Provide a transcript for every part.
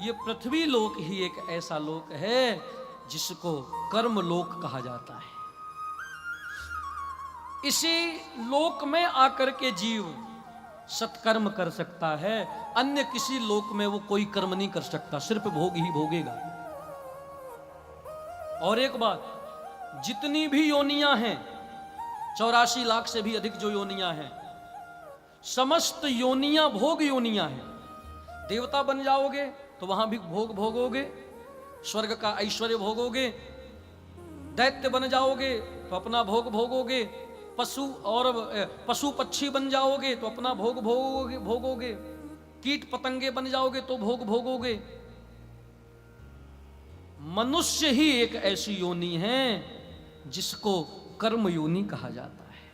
ये पृथ्वी लोक ही एक ऐसा लोक है जिसको कर्म लोक कहा जाता है। इसी लोक में आकर के जीव सत्कर्म कर सकता है, अन्य किसी लोक में वो कोई कर्म नहीं कर सकता, सिर्फ भोग ही भोगेगा। और एक बात, जितनी भी योनियां हैं, 84 लाख से भी अधिक जो योनियां हैं, समस्त योनियां भोग योनियां हैं। देवता बन जाओगे तो वहां भी भोग भोगोगे, स्वर्ग का ऐश्वर्य भोगोगे। दैत्य बन जाओगे तो अपना भोग भोगोगे। पशु पक्षी बन जाओगे तो अपना भोग भोगोगे। कीट पतंगे बन जाओगे तो भोग भोगोगे। मनुष्य ही एक ऐसी योनि है जिसको कर्म योनि कहा जाता है।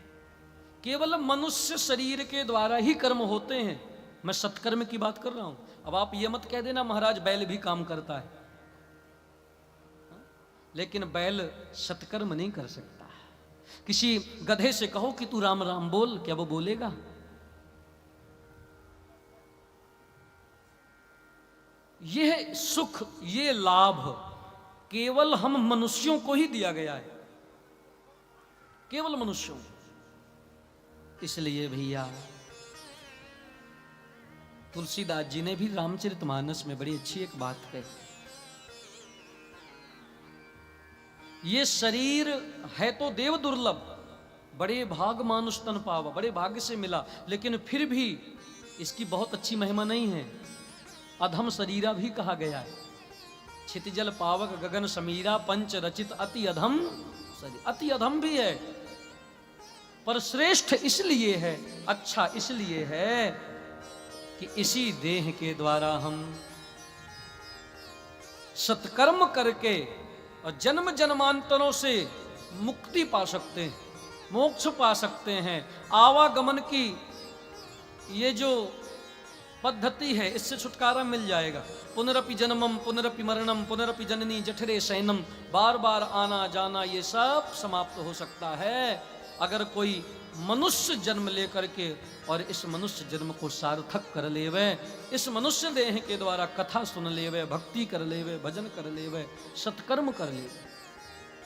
केवल मनुष्य शरीर के द्वारा ही कर्म होते हैं। मैं सत्कर्म की बात कर रहा हूं। अब आप ये मत कह देना महाराज बैल भी काम करता है, लेकिन बैल सत्कर्म नहीं कर सकता। किसी गधे से कहो कि तू राम राम बोल, क्या वो बोलेगा? यह सुख, ये लाभ केवल हम मनुष्यों को ही दिया गया है, केवल मनुष्यों। इसलिए भैया तुलसीदास जी ने भी रामचरितमानस में बड़ी अच्छी एक बात कही। ये शरीर है तो देव दुर्लभ, बड़े भाग मानुष तन पावा, बड़े भाग्य से मिला, लेकिन फिर भी इसकी बहुत अच्छी महिमा नहीं है। अधम शरीरा भी कहा गया है। क्षितिजल पावक गगन समीरा, पंच रचित अति अधम शरीर। अति अधम भी है, पर श्रेष्ठ इसलिए है, अच्छा इसलिए है कि इसी देह के द्वारा हम सत्कर्म करके और जन्म जन्मांतरों से मुक्ति पा सकते हैं, मोक्ष पा सकते हैं। आवागमन की ये जो पद्धति है, इससे छुटकारा मिल जाएगा। पुनरपि जन्मम पुनरपि मरणम पुनरपि जननी जठरे शयनम, बार बार आना जाना ये सब समाप्त हो सकता है अगर कोई मनुष्य जन्म लेकर के और इस मनुष्य जन्म को सार्थक कर लेवे, इस मनुष्य देह के द्वारा कथा सुन लेवे, भक्ति कर लेवे, भजन कर लेवे, सत्कर्म कर लेवे।